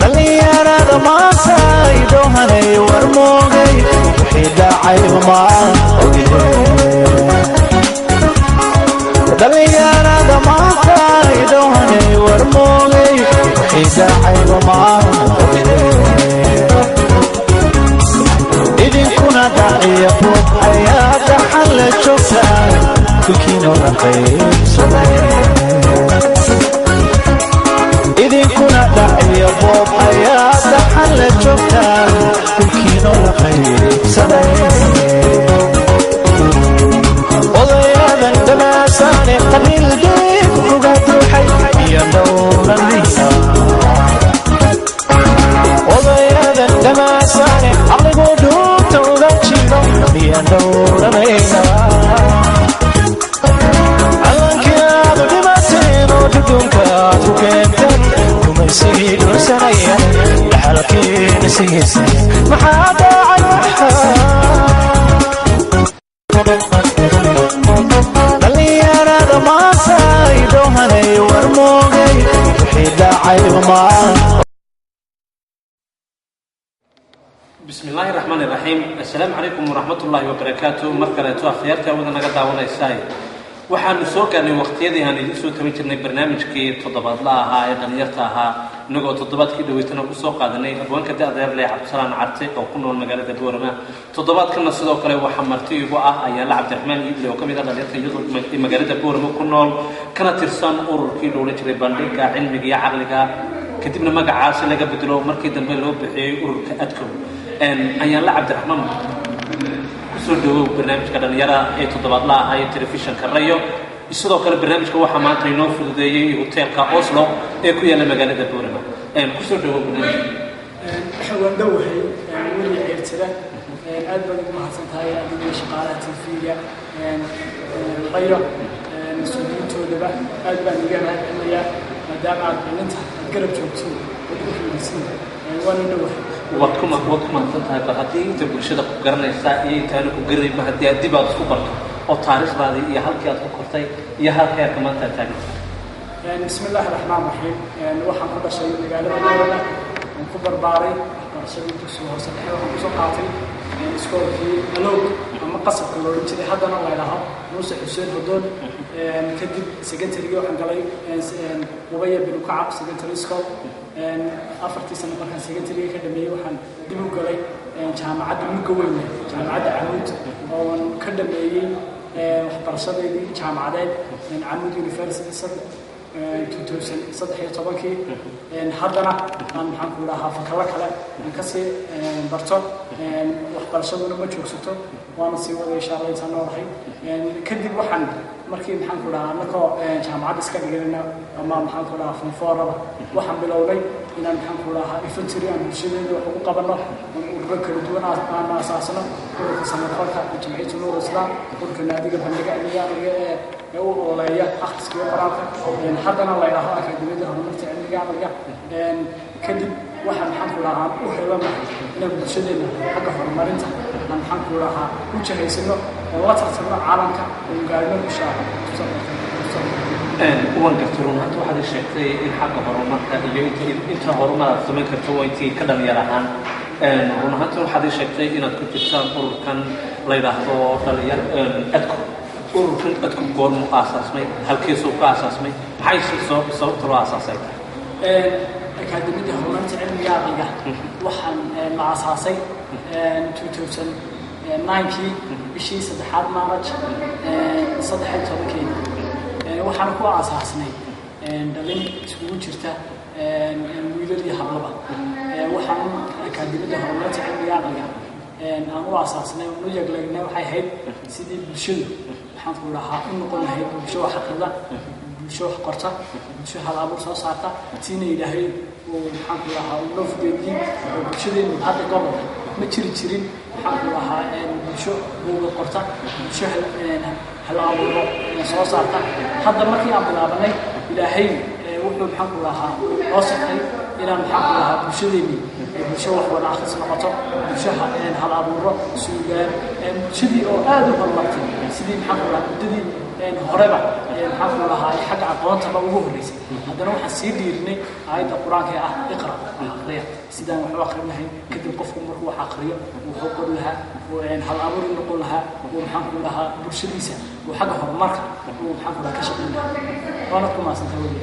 dhalinyarada maanta idoohanay war moogay wixii dhacay ma dhalinyarada maanta idoohanay war moogay wixii dhacay ma idinkuna dhaciya buuq ayaa dhaxal la joogtaa kulkiinoo la qaybsaday idinkuna dhaciya buuq ayaa dhaxal la joogtaa kulkiinoo la qaybsaday odayadan dhamaasaane qabiilgeed uga duuxay iyo dhowranaysa odayadan dhamaasaane caqligoo dhuubta uga jiro iyo dhowranaysa calankiaadu dhimateen oo duduunkaad ku keenteen kumaysigii dhursanaya dhaxalkiina sigiisa maxaa dhacay dhalinyarada maanta idoohanay war moogay wixii dhacay ma بسم الله الرحمن الرحيم السلام عليكم ورحمة الله وبركاته مركلة أخيارتي أولا نقدر عونا إساي waxaanu soo gaarnay waqtiyadii aan idin soo tabin jirnay barnaamijkii toddobaadlaha ahaa ee dhalinyarta ahaa inagoo toddobaadkii dhaweysana ku soo qaadanay haweenka da-deer leh cabdisalaan carte oo ku nool magaalada Boorama toddobaadkana sidoo kale waxaa marti igu ah Ayaala Cabdiraxmaan Ible oo kamid ah dhalinyarta iyadoo magaalada Boorama ku nool kana tirsan ururkii loola jiray bandhigga cilmiga iyo caqliga kadibna magacaasi laga bedelo markii dambe loo bixiyay ururka adko Ayaala Cabdiraxmaan soo dhawow barnaamijka dhalinyarada ee toddobaadlaha ah ee telefishinka Rayo sidoo kale barnaamijka waxaa maanta inoo fududeeyay hoteelka Oslo ee ku yaala magaalada Boorama ku soo dhawow barnaamijka waan dhawahay weli ciirtira aad baan ugu mahadsantahay adiga shaqaalaha TV-ga Rayo mas'uuliyiintoodaba aad baan uga mahadcelinayaa maadaama aad dhalinta garab joogtiin oo u fiirsan waan dhawahay wadkuma tahay bal haddii inta bulshada ku garanaysaa iyo intaanu ku garanayba haddii aad dib aad isku barto oo taariikhdaadii iyo halkii aad ku kortay iyo halkii aad maanta taagan بسم الله الرحمن الرحيم waxaan ku dhashay magaalada Boorama aan ku barbaaray barashadii dugsiga hoose dhexe waxaan ku soo qaatay iskoolkii Alog ama qasabka loo jiray haddana la yiraahdo Muuse Xuseen Badoon kadib secondary waxaan galay Ubaya bin Kacab secondary school afartii sano markaan secondary ka dhameeyay waxaan dib u galay jaamacadda Mugaweyn jaamacadda Amuud oo ka dhameeyay waxbarashadeedii jaamacadeed Amuud University 2013 haddana aan maxaan ku dhahaa fakala kale aan ka sii barto waxbarashaduna ma joogsato waana sii wada insha Allah intaan noolahay kadib waxaan markii maxaan ku dhahaa anagoo jaamacadda iska dhiganayna ama maxaan ku dhahaa fonforaba waxaan bilownay inaan maxaan ku dhahaa infantry aan bulshadeeda wax ugu qabano ururo kala duwan aan asaasano ururka samafalka jamciyadda Nuur Islaam ururka naadiga bandhiga cilmiga ee u ooleeya akhriska iyo qoraalka haddana la yiraahdo akademiyada horumarta cilmiga caqliga kadib waxaan maxaan ku dhahaa u helanahay inaan bulshadeena xagga horumarinta aan maxaan ku dhahaa u jahaysano oo la tartamo caalamka oo gaarno insha Allah uwan garto runta waxaad sheegtay in xagga horumarka iyo inta horumarka samayn karto way intii ka dhalinyar ahaan runta waxaad sheegtay inaad ku jirtaan ururkan la yiraahdo dhalinyar adko ururkan adko goormu aasaasmay halkeesuu ka aasaasmay maxay sababta loo aasaasay akademiyada horumarta cilmiga caqliga waxaan la aasaasay 2009 bishii 3 Maarch 13 waxaan ku aasaasnay dhalin iskugu jirta wiilal iyo hablaba waxaan akademiyada horumarta cilmiga caqliga aan u aasaasnay oo u yagleegnay waxay ahayd sidii bulshadu waxaan ku dhahaa u noqon lahayd bulsho wax aqrida bulsho wax qorta bulsho hal abuur soo saarta tiina ilaahay oo maxaan ku dhahaa loo fudeeyay oo bulshadeenu hadda gobolka ma jirin waxaan ku dhahaa bulsho buuga qorta bulsho hal abuur soo saarta hadda markii aan bilaabanay ilaahay wuxuu maxaan ku dhahaa oo saqay inaan maxaan ku dhahaa bulshadeenu bulsho wax wada akhris noqoto bulsho hal abuuro suugaan bulshadii oo aad u horumartay sidii maxaan ku dhahaa muddadii horeba maxaan ku lahaa xagga aqoontaba ugu horreysay haddana waxaan sii dhiirinay aayadda qur-aanka ee ah iqra akhriya sidaan waxu akhrin lahayn kadib qofku markuu wax akhriyo wuxuu qori lahaa hal abuur noqon lahaa maxaan ku lahaa bulshadiisa xagga horumarka maxaan ku lahaa ka shaqeyn lahaa waana ku maasantaa weli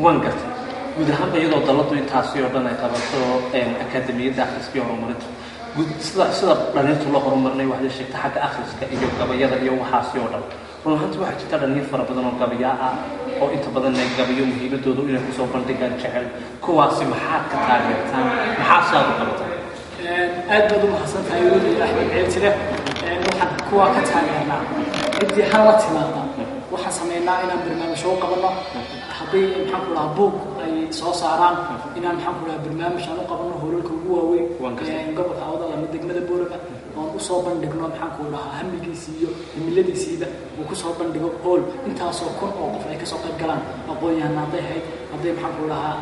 waan gartay guud ahaanba iyadoo daladu intaasi oo dhan ay qabato akaademiyadda akhriska iyo horumarinta sida dhalinyartu loo horumarinay waxay sheegtay xagga akhriska iyo gabayada iyo waxaasi oo dhan run ahaantii waxaa jirta dhalinyar fara badan oo gabayaa ah oo inta badan ay gabayo muhiimadoodu inay kusoo bandhigaan jecel kuwaasi maxaad ka taageertaan maxaa saad u qabataan aad baad u mahadsan tahay weli axmed ceeltire waxaan kuwaa ka taageernaa ciddii hala timaada waxaan sameynaa inaan barnaamij u qabanno haddii maxaan ku lahaa buug ay soo saaraan inaan maxaan ku lahaa barnaamij aan u qabanno hoolalka ugu waaweyn gobolka awdal ama degmada boorama oon usoo bandhigno maxaan ku lahaa hamigiisii iyo himiladiisiiba uu kusoo bandhigo hool intaasoo kun oo qof ay kasoo qayb galaan aqoon-yahanna hadday ahayd hadday maxaan ku lahaa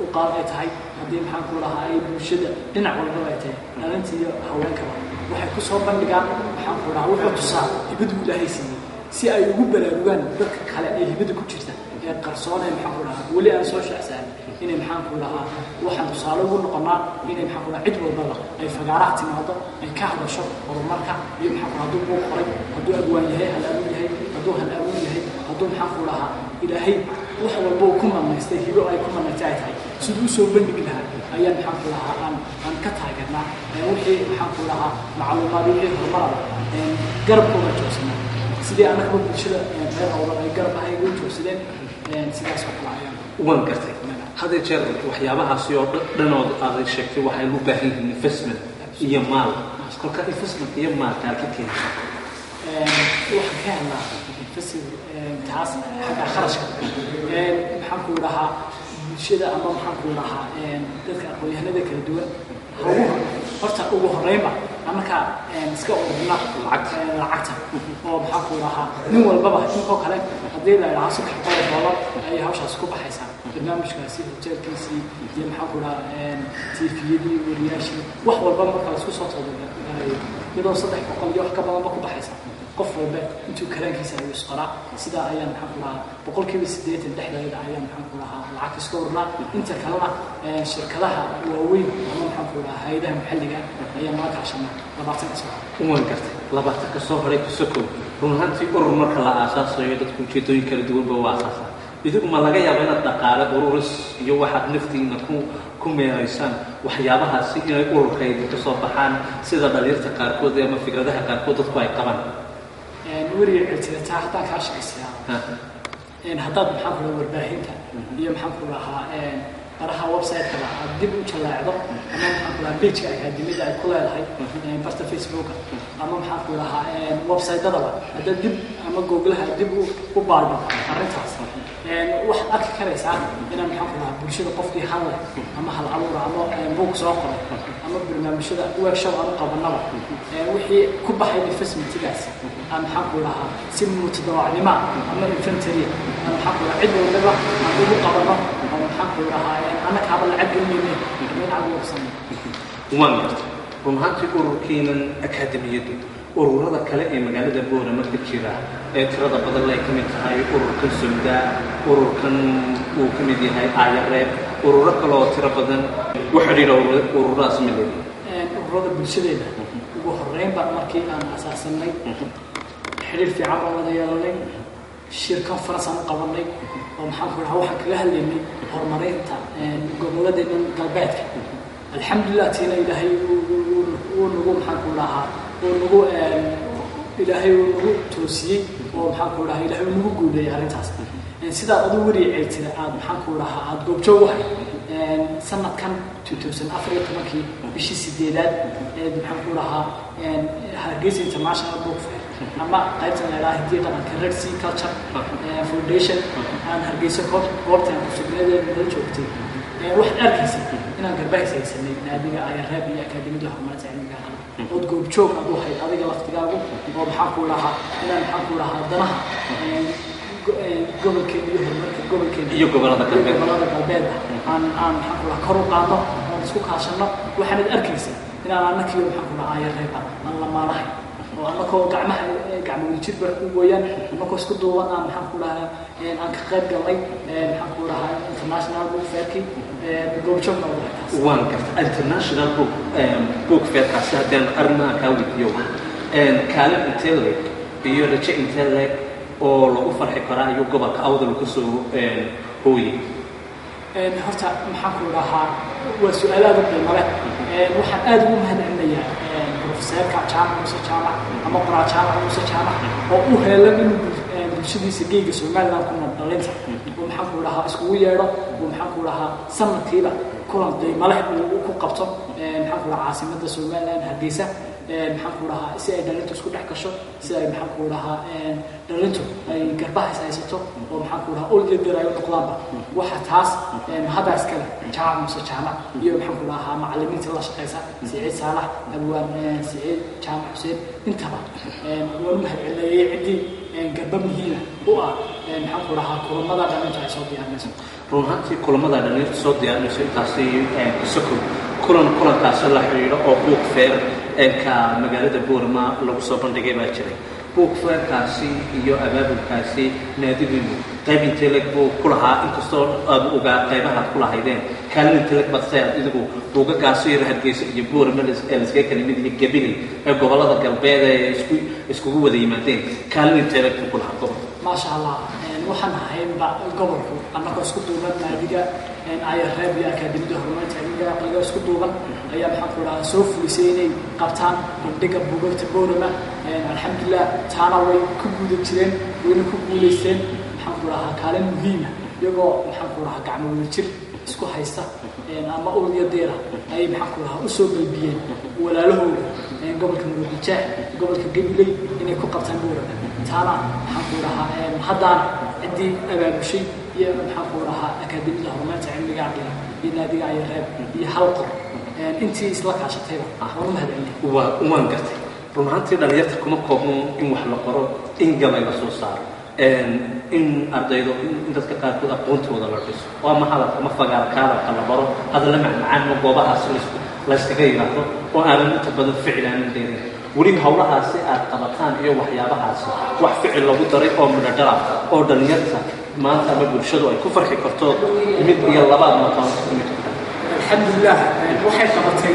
uqaal ay tahay haddii maxaan ku lahaa ay bulshada dhinac walbaba ay tahay dhalinta iyo haweenkaba waxay kusoo bandhigaan maxaan ku lahaa wuxuu tusaa hibadu ilaahay siiyey si ay ugu baraarugaan dadka kale ee hibada ku jirta ee qarsoonee maxaan ku lahaa weli aan soo shacsaanay inay maxaan ku lahaa waxaan tusaale ugu noqonaa inay maxaan ku lahaa cid walbaba ay fagaaraha timaado ay ka hadasho horumarka iyo maxaan ku lahaa hadduu buuq qoray hadduu agwaan yahay hal abuun yahay hadduu hal abuun yahay hadduu maxaan ku lahaa ilaahay wax walba uu ku manaystay hibo ay ku manaystay ay tahay siduu usoo bandhigi lahaa ayaan maxaan ku lahaa aan ka taageernaa wixii maxaan ku lahaa macluumaad wixii horumarada garabkooda joogsanaa sidii anagaba bulshada reer awdal ay garab ahay ugu joogsadeen sidaas oo kale ayaan waan gartay hadda jeer waxyaabahaasi oo dhanood aad sheegtay waxay u baahan yihiin investment iyo maal kolka investment iyo maalka ka keenaysa waxaan ka helnaa taas xagga kharashka maxaan ku lahaa bulshada ama maxaan ku lahaa dadka aqoon-yahanada kala duwan horta ugu horreynba anaka iska ururna lacagta oo maxaan ku lahaa nin walbaba inkoo kale haddii la idhaha $300 ayay hawshaas ku baxaysaa barnaamijkaasi hoteelkiisii iyo maxaan ku lahaa tiifiyadii wariyaashii wax walba marka laisku soo toodogalayo midoo $300 iyo wax ka badanba ku baxaysa qof walba intuu karaankiisa ayuu isqoraa sidaa ayaan maxaan ku lahaa 80% dhexdeeda ayaan maxaan ku lahaa lacag iska ururnaa inta kalena shirkadaha waaweyn ama maxaan ku lahaa hay'adaha maxalliga ayaa nala kaashanaa 20 sano waan gartay 20 ka soo horay ku sokow run ahaantii urur marka la aasaasayo dadku ujeedooyin kala duwanba waa aasaasaa idigu ma laga yaabo inaad dhaqaale ururis iyo waxaad naftiina ku meeraysaan waxyaabahaasi inay ururkayda ka soo baxaan sida dhalinyarta qaarkood ama fikradaha qaarkood dadku ay qabaan weriga ciltirataa haddaan kaa shaqaysiyaa haddaad maxaan ku lahaa warbaahinta iyo maxaan ku lahaa baraha website-kada aad dib u jaleecdo ama maxaan ku lahaa page-ka akaademiyada ay ku leedahay barta Facebook ama maxaan ku lahaa website-dadaba haddaad dib ama googlaha dib u baadho arrintaas waxaad arki karaysaa inaan maxaan ku lahaa bulshada qofkii hadle ama hal abuura ama buug soo qoray ama barnaamijyada workshop aan u qabanaba wixii ku baxay investmentigaas aan maxaan ku lahaa si mutadawacnimo ama infantry aan maxaan ku lahaa cid walbaba aan ugu qabanno ama maxaan ku lahaa annaka haba lacag gelinayne min aan ugu qabsanno waan gartay run ahaantii ururkiinan akaademiyadu ururada kale ee magaalada boorama ka jira ee tirada badan ay ka mid tahay ururkan Soodaa ururkan uu ka mid yahay Ayareeb ururo kale oo tiro badan waxa dhiro ururadaas mideed ururada bulshadeena ugu horreynba markii aan asaasanay xiriir fiican oo wada yeelanay shir conference aan qabanay oo maxaan ku lahaa waxaan kaga hadlaynay horumarinta gobolladeena galbeedka alxamdulillah tiina ilaahay uu nagu maxaan ku lahaa uu ilaahay uu nagu toosiyey oo maxaan ku lahaa ilaahay uu nagu guuleeyay arrintaas sidaa aduu weriga ceeltira aad maxaan ku lahaa aad goobjoog wahay sanadkan 2014 bishii 8aad maxaan ku lahaa Hargeysa International Book Fair ama qaybta la yiraahdo hiddiyo dhaqanka Red Sea Culture Foundation aan Hargeysa goobtan ku sugnaadeen la joogtay wax arkaysa inaan garbays haysanay naadiga Ayareeb iyo akaademiyada horumarinta cilmiga oo goobjoog ah waxay adiga laftigaagu oo maxaan ku lahaa inaan maxaan ku lahaa danaha gobolkeena iyo horumarka gobolkeena iyo gobolada galbeed aan maxaan ku lahaa kor u qaadno oo isku kaashano waxaad arkaysaa inaan annakii maxaan ku lahaa Ayareeb aan la maalahay oo annagoo gacmo wadajir weeyaan annagoo isku duuban aan maxaan ku dhahaa aan ka qayb galnay maxaan ku dhahaa international book fairkii goobjoogna waan garta international book fairkaasi haddaan arrimaha kaa weydiiyo kaalin intee leeg iyo rajo intee leeg oo lagu farxi karaa ayuu gobolka awdal kasoo hooyay horta maxaan ku dhahaa waa su-aal aad u qiimo leh waxaan aad ugu mahadcelinayaa profeseerka jaamac muuse jaamac ama qoraa jaamac muuse jaamac oo u heelan inuu bulshadiisa geega somaliland ku nool dhalinta oo maxaan ku dhahaa iskugu yeedho oo maxaan ku dhahaa sanadkiiba kulan qiimo leh uu ku qabto maxaan ku dhahaa caasimadda somaliland hargeysa maxaan ku dhahaa si ay dhalintu isku dhex gasho si ay maxaan ku dhahaa dhalintu ay garbaha is haysato oo maxaan ku dhahaa ol iyo dir ay u noqdaanba waxa taas haddaas kale jaamac muuse jaamac iyo maxaan ku dhahaa macallimiinta la shaqeysa siciid saalax abwaan siciid jaamac xuseen intaba waan u mahadcelinayay ciddii garba muhiima u ah maxaan ku dhahaa kulamada dhalintu ay soo diyaarinayso run ahaantii kulamada dhalintu soo diyaarinayso intaasi kasokol kulankaasi la xidhiidho oo book fair ka magaalada boorama lagu soo bandhigay baa jiray book fairkaasi iyo abaabulkaasi naadigiinu qayb intee leeg buu ku lahaa inkastoo aad ogaa qaybahaad ku lahaydeen kaalin intee leeg baad say aad idigu buugagaasi iyo hargeysa iyo boorama laskaga kala mid iyo gabiley ee gobollada galbeed ee iskugu wada yimaadeen kaalin intee leeg buu ku lahaa gobolka maasha allah waxaan ahaynba gobolku annagoo isku duuban naadiga ayareeb iyo akaademiyada horumarinta cilmiga aqliga isku duuban ayaa maxaan ku dhahaa soo fulisay inay qabtaan bandhiga buugagta boorama alxamdulilah taana way ku guuda jireen wayna ku guulaysteen maxaan ku dhahaa kaalin muhiima iyagoo maxaan ku dhahaa gacmo wadajir isku haysta ama ul iyo deera ayay maxaan ku dhahaa usoo galbiyeen walaalahooda gobolka muruudijeex gobolka gabiley inay ku qabtaan boorama taana maxaan ku dhahaa haddaan ciddii abaabushay iyo maxaan ku dhahaa akaademiyada horumarinta cilmiga aqliga iyo naadiga ayareeb iyo hal qor intii isla kaashatayba waan u mahadcelinay waan gartay run ahaantii dhalinyarta kuma koobno in wax la qoro in gabay la soo saaro in ardaydo in dadka qaarkood aqoontooda la dhiso waa ma hadalka ama fagaarkaadalka la baro hadalla macmacaan oo goobahaas layskaga yidhaahdo oo aanan inta badan ficilaanin dheerin weli hawlahaasi aad qabataan iyo waxyaabahaasi wax ficil lagu daray oo midhadhala oo dhalinyarta maanta ama bulshadu ay ku farxi karto mid iyo labaad maqaan mid alxamdulilah waxay qabatay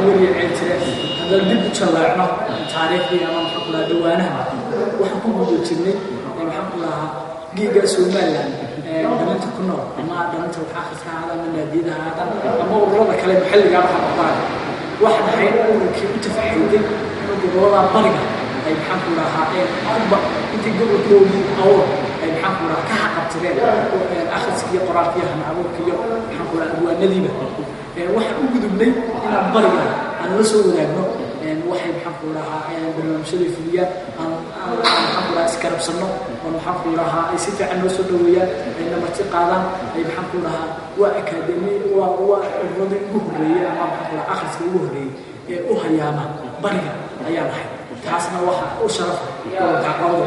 weliya ceeltire haddaan dib u jallaacno taariikhdii ama maxaan ku dhahaa dhawaanaha waxaan ku guda jirnay maxaan ku dhahaa geega somaliland dhalinta ku nool ama dhalinta wax akhriska ahaada ama naadiyada ahaada ama ururada kale maxalligaa waxa qabaan waxaan ahayn ururkii u tafaxayday gobolada bariga ay maxaan ku dhahaa intii gobolkoodii awood ay maxaan ku dhahaa ka xaqabtireen akhriska iyo qoraalka iyo hanabuurka iyo maxaan ku dhahaa diiwaanadiiba waxaan u gudubnay inaan bariga aan la soo wadaagno waxay maxaan ku dhahaa barnaamijyada fuliyaan aan maxaan ku dhahaa iskarabsanno oo maxaan ku dhahaa ay si fiican noo soo dhaweeyaan ay namarti qaadaan ay maxaan ku dhahaa waa akaademi waa ururada ugu horreeyey ama maxaan ku dhahaa akhriska ugu horreeyey ee u hayaama bariga ayaa nahay taasna waxa u sharafa gacawda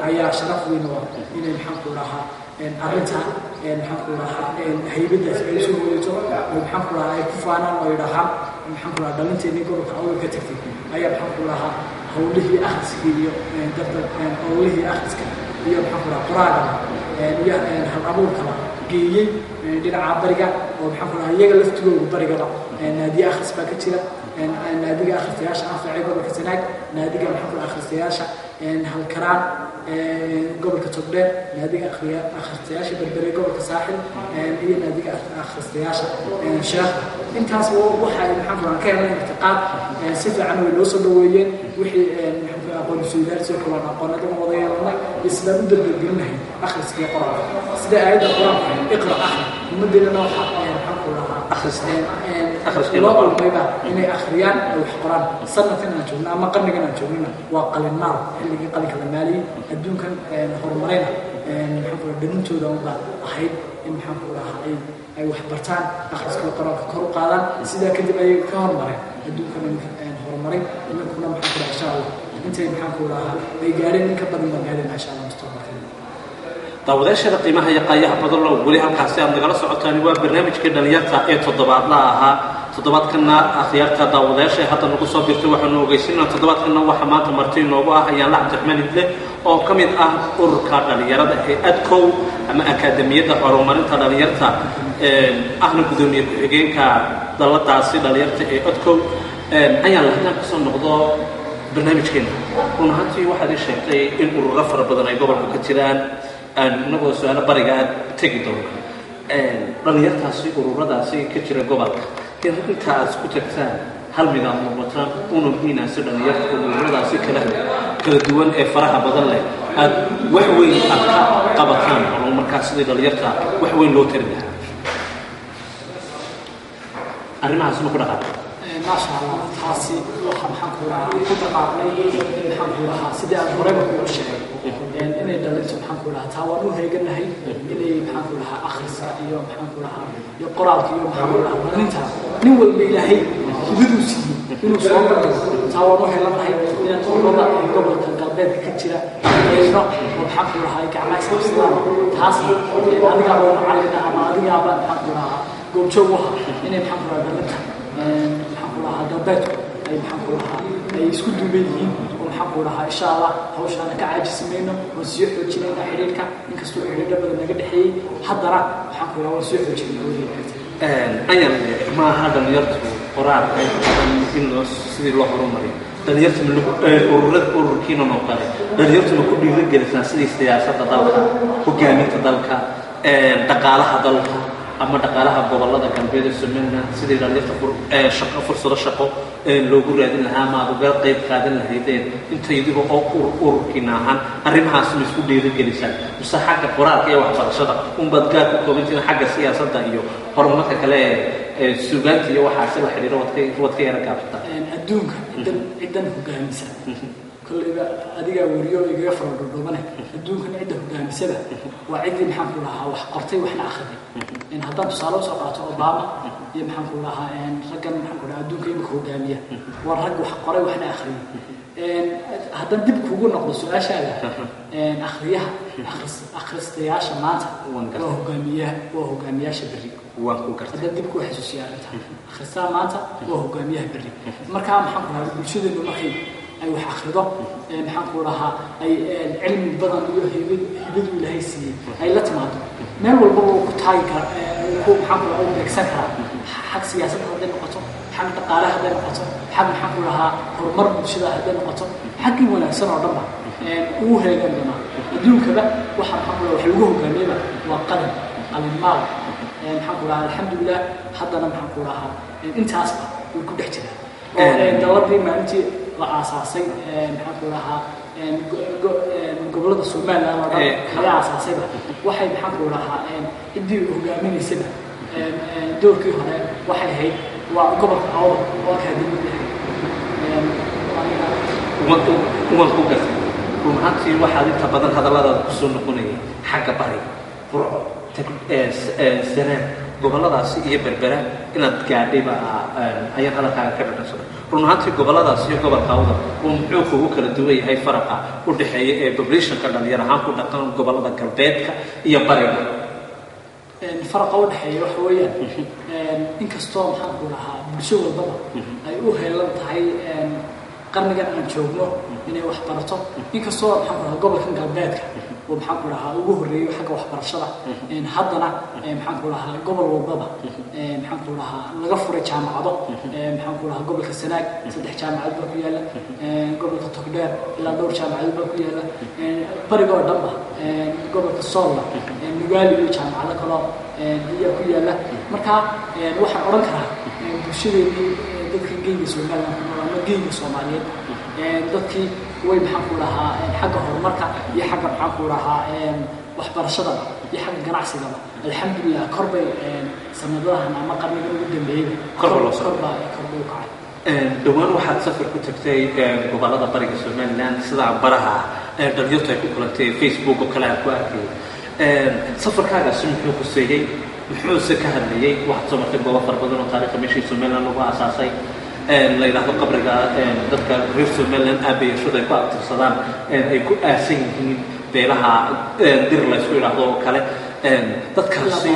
ayaa sharaf weyn oo inay maxaan ku dhahaa arrintan maxaan ku dhahaa haybadaas ay soo wadato oo maxaan ku dhahaa ay ku faanaan oo yidhahaan maxaan ku dhahaa dhalinteedii gobolka awal ka tagtay ayaa maxaan ku dhahaa hawlihii akhriska iyo dadka hawlihii akhriska iyo maxaan ku dhahaa qoraaga iyo hal abuurkaba geeyey dhinaca bariga oo maxaan ku dhahaa iyaga laftigooda barigaba naadiye akhris baa ka jira naadiga akhristayaasha anfacay gobolka sanaag naadiga maxaan ku dhahaa akhristayaasha halkaraan gobolka togdheer naadiga akhristayaasha berbere gobolka saaxil iyo naadiga akhristayaasha sheekh intaas waxay maxaan ku dhahaa ka helan irtiqaad si fiican way loo soo dhaweeyeen wixii maxaan ku dhahaa aqoon suudaarsi oo kale aqoonada ma wada yeelanay islaan u dardargelinahay akhriska iyo qoraalka sida aayadda qur-aanka iqra akhri ummadeedana waxaa maxaan ku dhahaa akhriska loo qalbayba inay akhriyaan ay wax qoraan sanadkan aan joogno ama qarnigan aan joognona waa qalin maal xilligii qalinka la maaliyey adduunkan horumarayna maxaan ku dhahaa dhalintooda unba ahayd in maxaan ku dhahaa ay wax bartaan akhriska qoraalka kor u qaadaan sidaa kadib ayay ka hormareen adduunkan horumaray inankuna maxaan ku dhahaa insha allah intay maxaan ku dhahaa ay gaadheen in ka badan baan gaadhayna insha allah mustaqbalka daawadayaashada qiimaha iyo qaayaha badan loo weli halkaasi aad nagala socotaan waa barnaamijkii dhalinyarta ee toddobaadlaha ahaa toddobaadkana akhyaarta daawadayaasha hadda nagu soo birtay waxaanu ogeysiinaa toddobaadkana waxa maanta marti inoogu ah ayaan la cabdiraxmaan idle oo ka mid ah ururka dhalinyarada ee adkow ama akaademiyadda horumarinta dhalinyarta ahna gudoomiye ku-xigeenka daladaasi dhalinyarta ee adkow ayaan haddaan kasoo noqdo barnaamijkeena run ahaantii waxaad ii sheegtay in ururo fara badan ay gobolka ka jiraan inagoo su-aalo bariga aad tegi doona dhalinyartaasi ururadaasi ka jira gobolka inta aad isku tagtaan hal midaad noqotaan una muhiinaasi dhalinyarta ururadaasi kala duwan ee faraha badan leh aad wax weyn aad ka qabataan oo markaas sidii dhalinyarta wax weyn loo tari lahaa arrimahaas ma ku dhaqaaqay ما شاء الله تاسي waxaan ku raacay ku dhaqaaqnay waxaan ku raacay sidii aan horeba u sheegay inay dhalintu waxaan ku raacay taa waan u heeganahay inay waxaan ku raacay akhriska iyo waxaan ku raacay iyo qoraalka iyo waxaan ku raacay dhalinta nin walba ilaahay hibadu siiyay inuu soo bandhigo taa waan u helanahay inaan ururada ee gobolka galbeedka ka jira ayno waxaan ku raacay gacmaha isla taas adiga oo macallin ama adiga waxaan ku raacay goobjoog waxa inay waxaan ku raacay dhalinta galbeedku ay maxaan ku lahaa ay isku duuban yihiin oo maxaan ku lahaa insha allah hawshaana ka caajismayno oo sii xoojinayna xiriirka inkastoo xiriirada badan naga dhexeeyey haddana waxaan ku lahaa waa sii xoojinay ayaan maaha dhalinyartu qoraal ay in loo sidii loo horumariyo dhalinyartu ururkiina noo qale dhalinyartu ma ku dhiirigelisaa sidii siyaasadda dalka hogaaminta dalka dhaqaalaha dalka ama dhaqaalaha gobolada galbeed ee Soomaaliland sidii dhalinyarta fursado shaqo loogu raadin lahaa ama uga qayb qaadan lahaydeen inta idiga oo ururkiina ahaan arrimahaas ma isku dhiirigelisaan mise xagga qoraalka iyo waxbarashada unbaad gaar ku koobantiin xagga siyaasadda iyo horumarka kale ee suugaanta iyo waxaasi la xiriiro wadka yara gaabta adduunka ciidan hogaamisa كلنا أديك وريو يجي فرد الرومانة الدون كنا عدة قدام سبع وعدة محمد لها وحقرتي وإحنا أخذين إن هذا تصالح سقط أوباما يمحمد لها إن رجع محمد لها الدون كيم خدامية والرجع وحقري وإحنا أخذين إن هذا ندب كوجو نقول سؤال شاذ إن أخذيها أخرستياش مانتا وهو جامية شبري هذا ندب كوجو حسوسيات أخرستها مانتا وهو جامية بري مركها محمد لها بيشود إنه مخي أي وحخرده محن قولها أي العلم بدن يهبد ولا هيسي أي لا تماطل ما هو البلو كتايك هو محن قولها أو بيكسرها حق سياسة هذا النقطة حق تقارة هذا النقطة حق محن قولها هرمر بشدة هذا النقطة حق ولا سنة ربع هو هي جنبنا الدين كذا وحن محن قولها وحلوه جميلة وقدم على المال محن قولها الحمد لله حتى أنا محن قولها أنت أسبق ويكون احترام دورتي ما أنت أساسي محن قولها قبل الصومال أنا هذا أساسي واحد محن قولها إدي هجامين السبع دور كي هنا واحد هي وقبل أول وكهدي ومنطقة ومحنتي واحد تبادل هذا لا تقصون نقولي حاجة بري فرع سنة goboladaasi iyo berbera inaad gaadhayba ayaan halkaa ka dhadhansaday run ahaantii goboladaasi iyo gobolka awda uu muxuu kugu kala duwan yahay faraqa u dhexeeya ee populationka dhalinyar ahaan ku dhaqan gobolada galbeedka iyo bariga faraqa u dhexeeya waxa weeyaan inkastoo maxaan ku lahaa bulsho walbaba ay u heelan tahay qarnigan aan joogno inay wax barato inkastoo maxaan ku lahaa gobolkan galbeedka ومحن كلها وجوهري وحاجة وحبرشة إن حضنا محن كلها قبل والبابا محن كلها نغفر الجامعة محن كلها قبل السناك سدح جامعة البكيالة قبل التقدير إلى دور جامعة البكيالة بريقة دمبا قبل الصالة نقالي جامعة كلا هي كيالة مركا واحد أورنكها بشيء ذكر جيد سومالي ما جيد سومالي dadkii way maxaan ku lahaa xagga horumarka iyo xagga maxaan ku lahaa waxbarashada iyo xagga ganacsiga alxamdulillah korbay sanadahan ama qarniga ugu dambeeyay korbay kacay dhawaan waxaad safar ku tagtay gobolada bariga Soomaaliland sida baraha dhalinyartu ay ku kulantay Facebook oo kale ku arkay safarkaaga muxuu ku seeyay muxuu ka hadlayay waxaad soo martay goobo fara badan oo taariikh meeshii Soomaaliland lagu aasaasay la yiraahdo qabriga dadka reer Soomaaliland aabiyashada ay ku abtirsadaan ay ku aasan yihiin beelaha dir la isku yiraahdo oo kale dadkaasi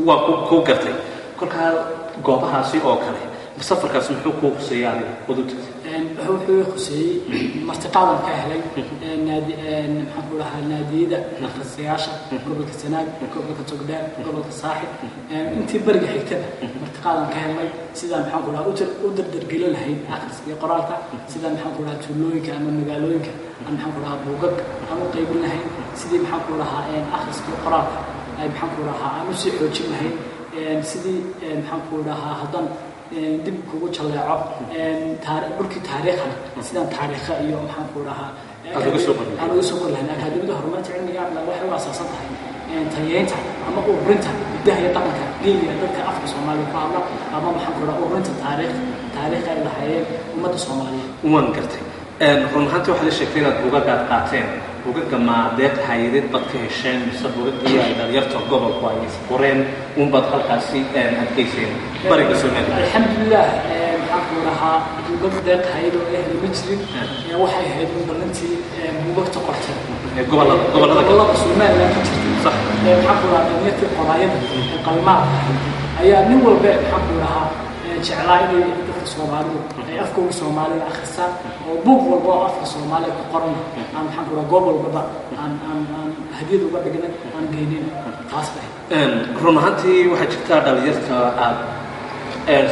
waa ku gartay kolkaa goobahaasi oo kale safarkaas muxuu kuu khuseeyay adiga wadada wuxuu khuseeyay martiqaadan ka helay maxaan ku dhahaa naadiyada akhristayaasha gobolka Sanaag gobolka Togdheer gobolka Saaxib intii bariga xigtada martiqaadan ka helay sida maxaan ku dhahaa u dardargelin lahayd akhriska iyo qoraalka sida maxaan ku dhahaa tuulooyinka ama magaalooyinka maxaan ku dhahaa buugag ama qaybin lahayd sidii maxaan ku dhahaa akhriska iyo qoraalka ay maxaan ku dhahaa aan u sii xoojin lahayd sidii maxaan ku dhahaa hadan dib kugu jaleeco dhulkii taariikhana sidaan taariikha iyo maxaan ku dhahaa aan uga soo korlahayn akaademiyada horumarinta cilmiga waxay u asaasan tahay tayeynta ama ururinta hidaha iyo dhaqanka geeliga dadka afka Soomaaliya ku hadla ama maxaan ku dhahaa ururinta taariikha ay lahaayeen ummadda Soomaaliyeed waan gartay run ahaantii waxaad sheegtay inaad buugaag qaateen buugaagga maadeed hay'adeed bad ka hesheen mise buugaagii ay dhalinyarta gobolku ay qoreen unbad halkaasi adkeyseen bariga Soomaaliya alxamdulillah maxaan ku dhahaa buugaagda hay'ado ma jirin waxay ahayd dhalintii buugaagta qortay gobolada Soomaaliya ka jirtay sax maxaan ku dhahaa dhalinyartii qoraayada qalmaad ayaa nin walba maxaan ku dhahaa jeclaa inay dadka Soomaalidu ay afkooda Soomaaliga akhristaan oo buug walba oo afka Soomaaliga ku qoran aan maxaan ku dhahaa gobol walba aan hadiyad uga dhignay aan geeynin taas bay run ahaantii waxaa jirta dhalinyarta aad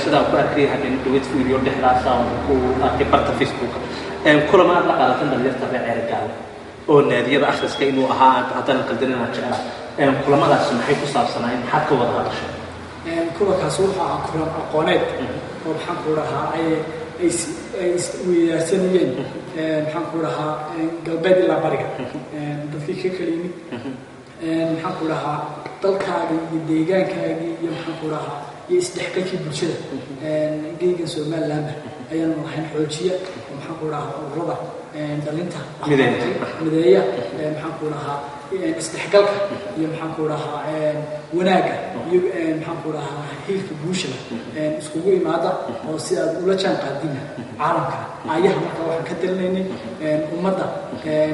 sidaa ku arkay hadin dhawid video dhexdaas ku arkay barta Facebook kulama aad la qaadateen dhalinyarta reer gaal oo naadiyada akhriska inuu ahaa haddana qaldanina jeclaa kulamadaas maxay ku saabsanaayeen maxaad ka wada hadashay kuwa kaas waxaa kulan aqooneed oo maxaan ku dhahaa ay weydaarsanayeen maxaan ku dhahaa galbeed ilaa bariga dadkii ka kala yimid maxaan ku dhahaa dalkaaga iyo deegaankaagii iyo maxaan ku dhahaa iyo isdhexgalkii bulshada geegan Somaliland ayaan lahayn xoojiya maxaan ku dhahaa ururada dhalinta mideeya maxaan ku dhahaa isdhexgalka iyo maxaan ku dhahaa wanaaga iyo maxaan ku dhahaa hilka bulshada iskugu imaada oo si aad ula jaan qaadina caalamka ayaha marka waxaan ka talinaynay ummadda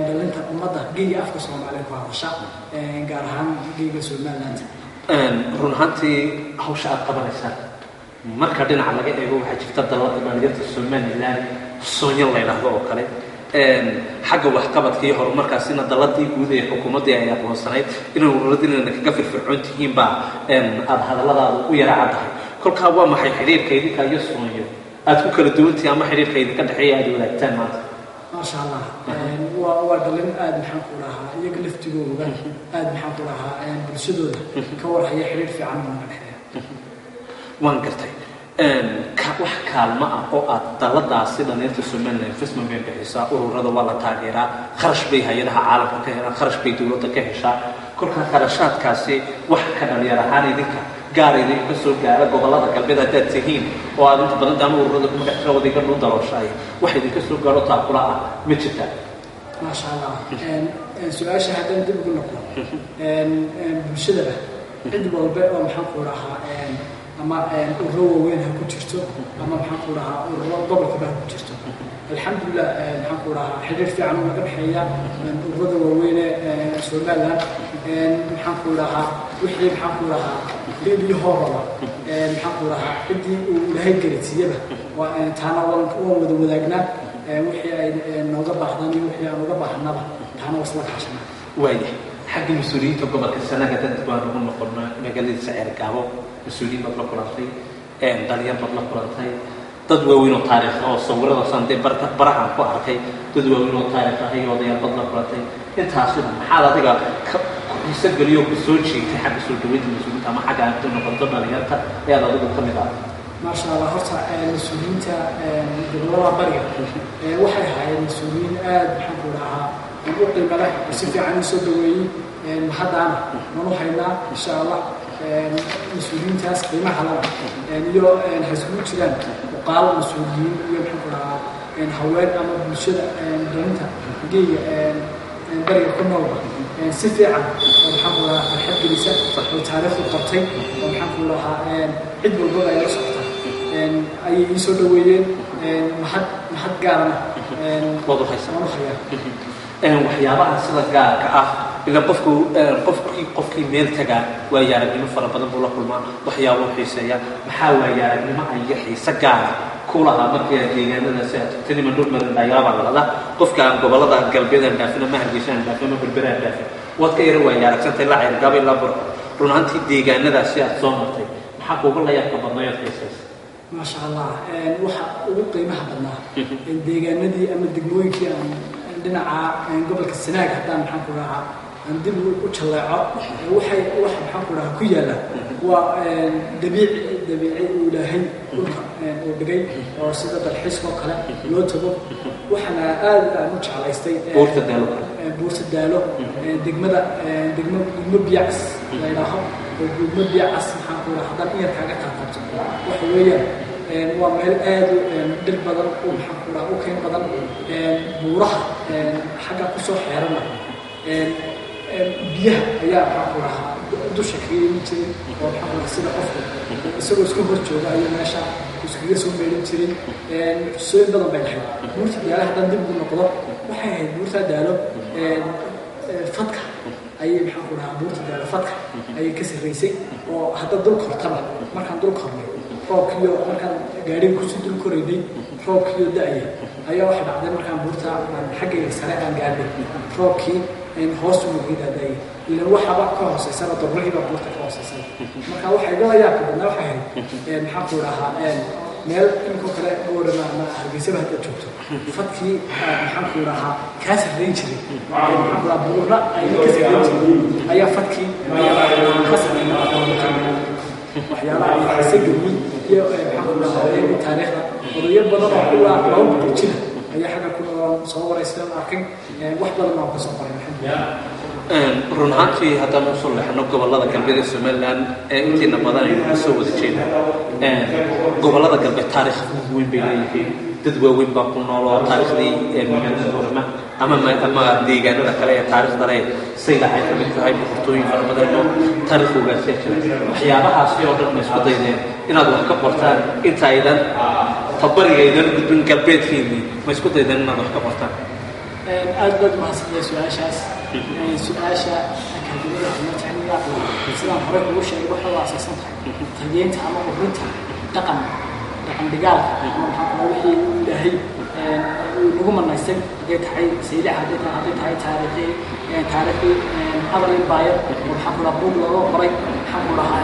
dhalinta ummadda geeya afka Soomaaliya ku hadasha gaar ahaan geega Somaliland run ahaantii hawsha aad qabanaysaan marka dhinaca laga eego waxaa jirta dalada dhalinyarta Somaliland Soomaaliya la yiraahdo oo kale xagga waxqabadka iyo horumarkaasina daladii guud ee xukuumadda ay aqoonsanayd inay ururadina kaga firfircoon tihiin baa aad hadalladaada u yara caddahay kolkaa waa maxay xiriirka idinka iyo Soomaaliya aad ku kala duwantihiin ama xiriirka idinka dhexeeya aad wadaagtaan maanta maasha Allah waa dhalin aad maxaan ku dhahaa iyaga laftigooda aad maxaan ku dhahaa bulshadooda ka warhaya xiriir fiican oo dhexeeya waan gartay wax kaalmo ah oo aad daladaasi dhalinyarta Soomaaliya investment bay bixisaa ururada waa la taageeraa kharash bay hay'adaha caalamka ka helaan kharash bay dawladda ka heshaa kolka kharashaadkaasi wax ka dhalinyar ahaan idinka gaar idinka soo gaara gobolada galbeed haddaad tihiin oo aad inta badan daan ururada ku magaca wadiga dhul dalooshay wax idinka soo gaaro taakula ah ma jirta maasha Allah su'aasha haddaan dib ugu noqdo bulshada cid walba oo maxaan ku dhahaa ama ururo waaweyn ha ku jirto ama maxaan ku dhahaa ururo gobolka baa ku jirto alxamdulillah maxaan ku dhahaa xiriir fiican oo ka dhaxeeya ururada waaweyn ee Somaliland maxaan ku dhahaa wixii maxaan ku dhahaa leeyahay horaba maxaan ku dhahaa cidii uu ilaahay gaarsiiyaba waa taana waan wada wadaagnaa wixii ay nooga baahdaan iyo wixii aan uga baahnaba taana wasla kaashana waayahay xagga mas'uuliyadda gobolka Sanaag dad baan ugu noqonnaa magaalada Sacir Gaabo مسؤولين بدل كلامتي دليل بدل كلامتي تدوين التاريخ أو صورة صندي برهان كواركي تدوين التاريخ هي وضيع بدل كلامتي أنت حاسس حالة تيجا يسجل اليوم بسوتشي في حق سوتشي مسؤولين أما حاجة تنو بدل دليل تا يا ده بدل كمية ما شاء الله هرتا المسؤولين تا بالله بريء وحي هاي المسؤولين بحبولها نقول الملاك بس في عن سودوي حد أنا نروحنا إن شاء الله مسؤولين تاس قيمة حلال iyo xisbu jiraan qaal mas'uuliyiin iyo xubnaha haween ama bulshada dhalinta geeya bariga ku nool si fiican oo maxaan ku lahaa farxad gelisa oo taariikhdu qabtay oo maxaan ku lahaa cid walba ay la socota ayay ii soo dhaweeyeen mahad gaarana waxyaabaha sida gaarka ah إلا قفكي ميل تجا ويارك إنه فربنا بقول كل ما وحيا وحيسيا محاول يارك ما يحيي سجع كلها مركي دينا نسيت تاني من دول من الأيام على هذا قفك عن قبل هذا قلبي ذا دافنا ما هرجيشان دافنا بالبراد دافن واتكير ويارك سنت لا عير قبل لا بر رنانتي دينا نسيت صومتي محاول والله يحكم بنا يحيسس ما شاء الله waxa ugu qiimaha badnaa in deegaanadii ama degmooyinkii aan dhinaca gobolka Sanaag hadaan maxaan ku raaca aan dib u jaleeco waxa maxaan ku raaca ku yaala waa dabiici ilaahay oo dhigay oo sida dalxiiska kale loo tago waxana aad aan u jeclaystay buurta daalo degmada biyaas leedahay degmada biyaas maxaan ku raaca hadaan in kaaga qaabto waxa weeyaan waa meel aad dhir badan oo maxaan ku raaca oo keen badan buuraha xagga ku soo xeerana biyaha ayaa maxaan ku raaca dusha kaga yimid jiray oo maxaan ku raaca sida qofka isagoo isku hor jooga ayaa meesha iskaga soo meelin jiray soo badan bay lahayd buurta daalo haddaan dib ugu noqdo waxay ahayd buurta daalo fadka ayay maxaan ku raaca buurta daalo fadka ayay ka sarreysay oo hadda dul kortaba markaan dul kornay roobkiyo markaan gaadhiga kusii dul koraynay roobkiyo da'aya ayaa waxay dhacday markaan buurta xaggayga sare aan gaadhay roobkii hoos ugu gidaadayay ilaan waxaba ka hooseysana dabrihiiba buurta ka hooseysay marka waxay la yaabka badnaa waxay ahayd maxaan ku dhahaa meel inkoo kale goorama ama hargeysaba hadda joogto fadkii maxaan ku dhahaa kaa sarreyn jiray maxaan ku dhahaa buurna ay ka sarreyn jiray ayaa fadkii ka sarreyn waxyaalaha ay xisageli iyo maxaan ku dhahaa taariikhda odayo badan oo ilaa 200 jir ayaa xagga ku soo wareysteen arkay wax badan oo ka soo qoray run ahaantii haddaan u soo leexno gobollada galbeed ee Somaliland intiina badan ay ka soo wada jeedaan gobollada galbeed taariikh weyn bay leeyihiin dad waaweyn baa ku nool oo taariikhdii magaalada Boorama ama deegaanada kale ee taariikhda leh sayda ay ka mid tahay boqortooyin fara badan oo taariikhooda sii jiray waxyaabahaasi oo dhan isku daydeen inaad wax ka qortaan inta aydan tabarigaydan gudbin galbeedkiinii ma isku daydeen inaad wax ka qortaan aad baad mahadsantahay su-aasha akaademiyada horumarta cilmiga sidaan hore ugu sheegay waxay u aasaasan tahay tageynta ama urinta dhaqan dhigaalka ama maxaa wixii ilaahay lagu manaystay hadday tahay saylaha hadday tahay taariikhi hadal baayad waxaa ku lahaa buug looga qoray maxaa ku lahaa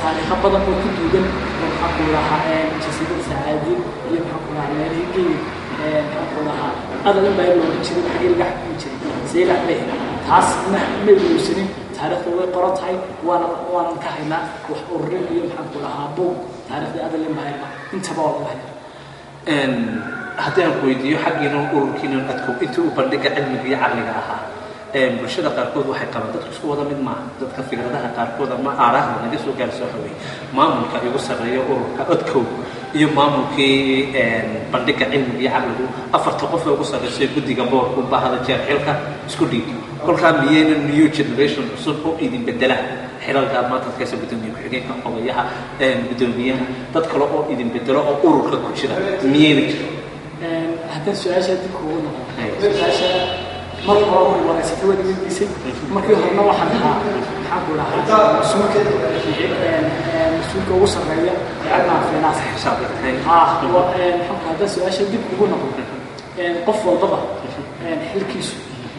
taariikho badan oo ku duugan maxaa ku lahaa jasiirada sacaadiin iyo maxaa ku lahaa meelihii maxaa ku lahaa hadal baayad looga jiray xagee laga xukumi jiray saylaha leh taas ma iluusanin taariikhdu way qoran tahay waana ka haynaa wax ururin iyo maxaa ku lahaa buug taariikhdii hadal baayad intaba waa laga hayaa haddii aan ku weydiiyo xaggiina ururkiina dadku intii u bandhiga cilmiga iyo caqliga ahaa bulshada qaarkood waxay qabaan dadku isku wada mid maaha dadka fikradaha qaarkood ama aaraahda naga soo gaarso waxa weeye maamulka igu sarreeya ururka codkow iyo maamulkii bandhiga cilmiga iyo caqligu afarta qof ee ugu sarreysay guddiga boorku baahda jeer xilka isku dhiig kolkaa miyayna new generation cusub oo idin bedela xilalka maanta dadkaasi gudoomiye ku-xigeenka odayaha gudoomiyaha dad kale oo idin bedelo oo ururka ku jira miyayna jirin haddaan su-aasha dib kuugu noqon su-aasha mar hore u wareysatay waad weydiisay markii horena waxaan ahaa maxaa ku lahaa mas-uulka ugu sarreeya cilmaha finance haddaan su-aasha dib kugu noqon qof walbaba xilkiisu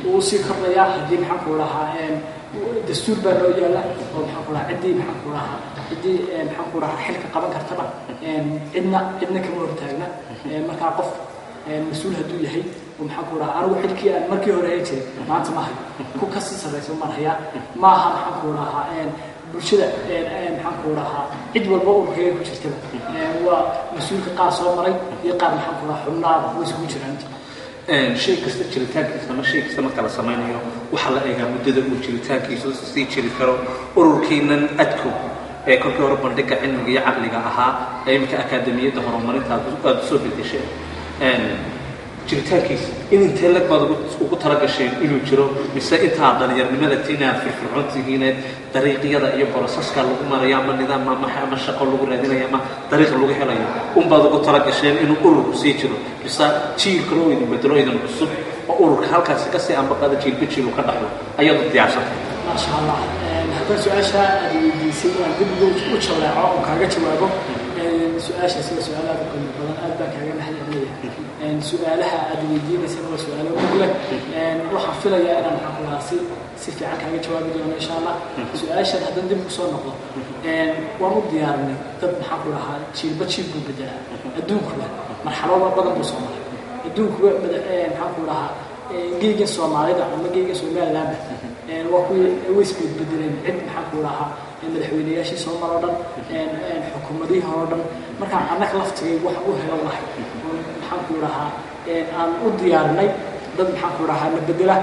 wuu sii kordhayaa haddii maxaan ku lahaa dastuur baa loo yaala oo maxaan ku lahaa ciddii maxaan ku lahaa maxaan ku lahaa xilka qaban kartaba cidna kama hortaagna markaa qof mas-uul hadduu yahay maxaan ku lahaa anigu xilkii aan markii hore hay jiray maanta ma hayo ku kasii sarreysa maan hayaa maaha maxaan ku lahaa bulshada maxaan ku lahaa cid walba ururkeega ku jirtaba waa mas-uulka qaar soo maray iyo qaar maxaan ku lahaa xubnaaba way isugu jiraan shay kasta jiritaankiisa ama shay kasta marka la samaynayo waxaa la eegaa muddada uu jiritaankiisu sii jiri karo ururkiinan adkow ee kolkii hore bandhiga cilmiga iyo caqliga ahaa ee iminka akaademiyadda horumarinta aad usoo bedeshay jiritaankiisa in intee lag baad ugu talagasheen inuu jiro mise intaa dhalinyarnimada tiinaad firfircoon tihiineed dariiqyada iyo borosaska lagu marayo ama nidaam ama shaqo lagu raadinayo ama dariiq lagu helayo unbaad ugu talagasheen inuu ururku sii jiro mise jiil kaloo idin bedelo idin cusub oo ururka halkaasi kasii ambaqada jiilba jiil uu ka dhaxlo ayaad u diyaarsatay maasha allah haddaan su-aasha aad weydiisay aan dib u jaleeco oo kaaga jawaabo su-aasha sida su-aalaha qiimo badan aad baan kaaga mahadcelinayaa su-aalaha aad weydiinaysana waa su-aalo mugle waxaan filayaa inaan maxaan ku lahaa si fiican kaaga jawaabi doono insha allah su-aashan haddaan dib usoo noqdo waan u diyaarinay dad maxaan ku lahaa jiilba jiil buu bedelaa adduunkuba marxalado badan buu soo maray adduunkuba maxaan ku lahaa geyga soomaalida ama geyga somalilandba waa kuwii waysbeed bedeleen cid maxaan ku lahaa madaxweynayaashii soo mar oo dhan xukuumadihii hore o dhan markaan annaga laftigay wax u helan lahay maxaan ku lahaa aan u diyaarinay dad maxaan ku lahaa la bedela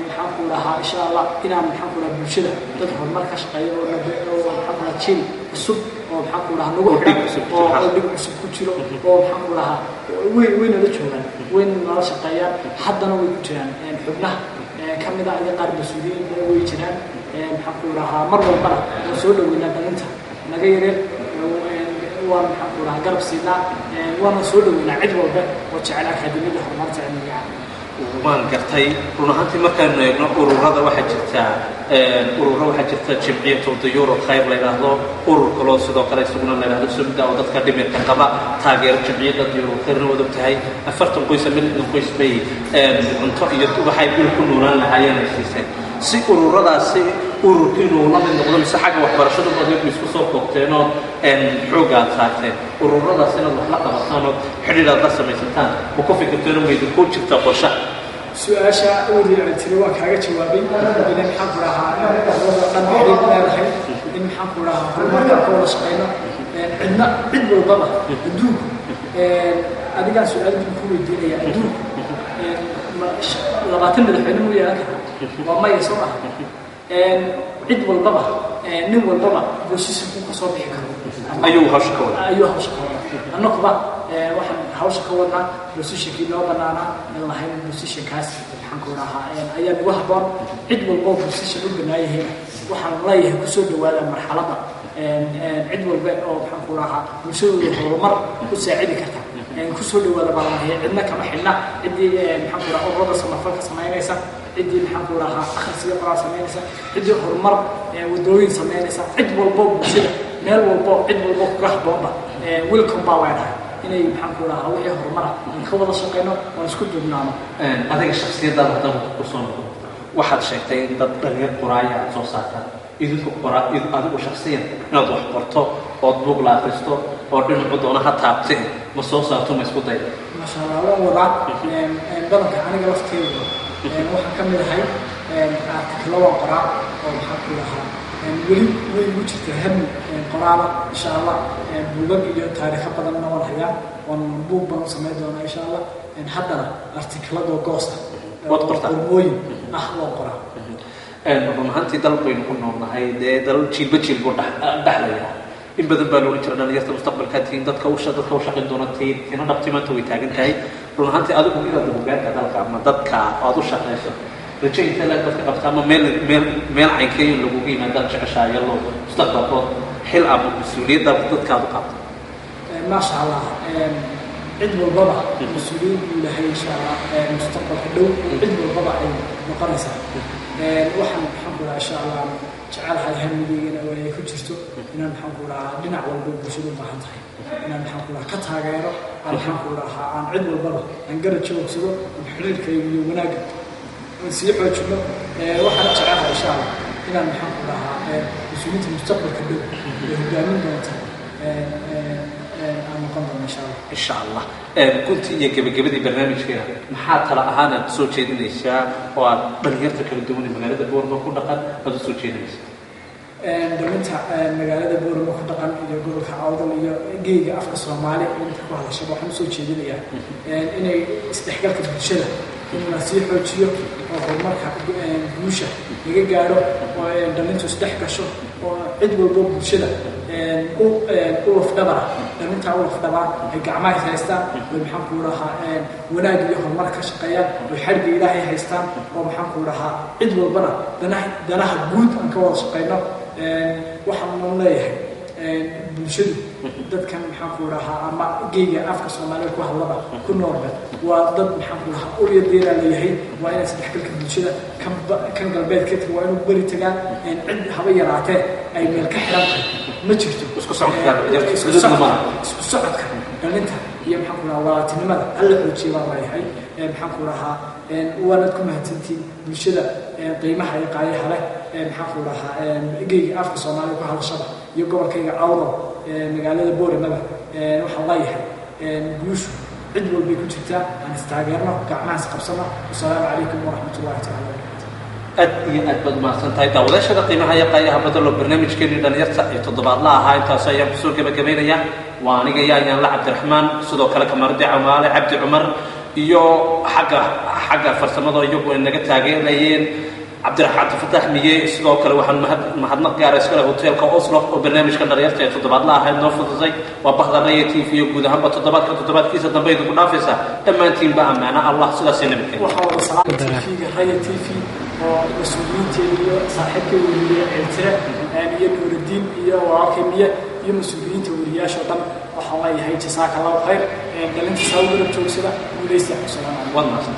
maxaan ku lahaa insha allah inaan maxaan ku lahaa bulshada dad horumar ka shaqeeya oo maxaan ku lahaa jiil cusub oo maxaan ku lahaa nagu xidhan oo dhig cusub ku jiro oo maxaan ku lahaa way nala joogaan wayna nala shaqeeyaan haddana way ku jiraan xubnaha ka mid ah iyo qaar mas-uuliyiin way jiraan maxaan ku lahaa mar walbana waan soo dhaweynaa dhalinta naga yareer waan maxaan ku lahaa garab siinaa waana soo dhaweynaa cid walba oo jecel akaademiyada horumarta cilmiga waan gartay run ahaantii markaanu eegno ururada waxaa jirta jimciyatu diyuur khayr la yidhaahdo urur kaloo sidoo kale isaguna la yidhahdo sumda oo dadka dhimirka qaba taageero jimciyada diyuur khayrna wada tahay 40 qoys ama 60 qoys bay cunto iyo waxay bil ku noolaan lahaayeen siisay si ururadaasi ururkiinu la mid noqdo mise xagga waxbarashada badan isku soo koobteen oo xoogaa saarteen ururadaasina wax la qabataan oo xidhiidhaad la samaysataan ma ku fikirteen ma idinku jirta qorshe su-aasha uu riicitiri waa kaaga jawaabay in maxaan ku lahaa dhan xiriir leedahay in maxaan ku lahaa horumarka ka wada shaqeyno cidna cid walbaba adduunku adigaan su-aal ku weydiinaya adduunku 20 madaxweyne mu yeelan karaa waa maya soo ah cid walbaba nin walbaba booshiisku ka soo bixi karo ayuu hawsha ka wada annaguba waxaan hawsha ka wadnaa boosishkii loo banaanaa in lahayn boosishkaas maxaan ku lahaa ayaa ugu habboon cid walbo boosishan u banaayahay waxaan leeyahay kusoo dhawaada marxaladda cid walba oo maxaan ku lahaa bulshadooda horumar u saacidi karta kusoo dhawaada balanaya cidna kama xidhna ciddii maxaan ku lahaa ururada samafalka samaynaysa ciddii maxaan ku lahaa akhriska qoraa samaynaysa ciddii horumar wadooyin samaynaysa cid walbo bulshada meel walbo cid walbo kuga habboonba welcome baa leedahay inay maxaan ku lahaa wixii horumara aan ka wada shaqeyno waan isku duubnaano adiga shakhsiyadaada haddaba ku soo noqdo waxaad sheegtay in dad dhalinyar qoraaya aad soo saartaan idinku qoraa adigu shakhsiyan inaad wax qorto ood buug la akhristo oo dhinacu doona ha taabtee ma soo saarto ma isku dayda maasha allah waan wadaa badanka aniga lafteedu waxaan ka mid ahay artikalo waan qoraa oo maxaan ku lahaa weli way ugu jirta hami qoraala insha allah buugag iyo taariikho badanna waan hayaa waan buug badan samayn doonaa insha allah haddana artikaladoo goosta qormooyin waan qoraa run ahaantii dal baynu ku noolnahay dee dal jiilba jiil buu dhexlayaa in badan baa loola jira dhalinyarta mustaqbalkaa tihiin dadka u shaqayn doona tihiin tina dhabti maanta way taagan tahay run ahaantii adigu inaad hogaanka dalka ama dadka aad u shaqayso rajo intee laag dadka qabta ama meel caynkeeyo lagugu yimaadaad jeceshaaya loo mustaqbalkood xil ama mas-uuliyadda dadkaad u qabto maasha allah cid walbaba mas-uuliyad buu lahay insha allah mustaqbalka dhow cid walbaba ay noqonaysaa waxaan maxaan ku lahaa insha allah jecelahay hamigeygana oo ay ku jirto inaan maxaan ku lahaa dhinac walba bulshada u baahan tahay inaan maxaan ku lahaa ka taageero aan maxaan ku lahaa aan cid walbaba aan garab joogsado xiriirkayga iyo wanaagga aan sii xoojino waxaan jecelahay insha allah inaan maxaan ku lahaa mas-uuliyiinta mustaqbalka dhow ee hogaamin doonta aan noqon doono insha allah guntii iyo gebagabadii barnaamijkeena maxaa tala ahaan aad soo jeedinaysaa oo aad dhalinyarta kala duwan ee magaalada boorma ku dhaqan aad u soo jeedinaysaa dhalinta magaalada boorma ku dhaqan iyo gobolka awdal iyo geega afka soomaali inta ku hadashaba waxaan usoo jeedinayaa inay isdhexgalka bulshada in la sii xoojiyo oo horumarka guusha laga gaadho oo dhalintu isdhex gasho oo cid walbo bulshada u lafdhabara dhalintaa u lafdhabaa ay gacmaha haystaan oo maxaan ku lahaa wanaag iyo horumar ka shaqeeyaan oo xadhigga ilaahay haystaan oo maxaan ku lahaa cid walbana danaha guud aan ka wada shaqeyno waxaan leeyahay bulshadu dadkan maxaan ku dhahaa ama geega afka Soomaaliga ku hadlaba ku noolba waa dad maxaan ku dhahaa u yadeera leeyahay waa inay saddexgalka bulshada kan galbeedka waa inuu bari tagaan cid haba yaraatee ay meel ka xiran ma jirto isku socodka dhalinta iyo maxaan ku dhahaa walaaltinimada alla xoojiyo baa leeyahay maxaan ku dhahaa waanad ku mahadsantiin bulshada qiimaha iyo qaayaha leh maxaan ku dhahaa geega afka Soomaaliga ku hadashada iyo gobolkayga Awdo magaalada Boorama waxaan leeyahay guushu cid walba ku jirtaa aan istaageerno gacmaha qabsano assalaamu calaykum waraxmatullaahi ta'ala aad iyo aad baad mahadsantahay daawadashada qiimaha iyo qaayaha badalo barnaamijkeennii dhalinyarta iyo toddobaadla ahaa intaas ayaan kusoo gabagabaynayaa waa aniga yaayaan la Cabdiraxmaan sidoo kale kamardi Camaale Cabdi Cumar iyo xagga farsamada iyagu inaga taageerayeen Cabdiraxmaan Fataax Miye sidoo kale waxaan mahadnaq gaar ah iskala hotelka Oslo oo barnaamijka dhalinyarta ee toddobaadla ahaa noo fududay waa Bahdaraya TV iyo guud ahaan toddobaadkiisa dambe idinku dhaafaysa dhammaantiin ba amaana Allah sidaas inaba waxa uu salaam Raya TV oo mas'uuliyiinta iyo saaxiibkay wariyaasha iyo Nuruddin iyo Waaqimiye iyo mas'uuliyiinta wariyaasha dhan waxa la yahay jazakallahu khayr dhalinta sawir joogsada guuleysta salaam alaykum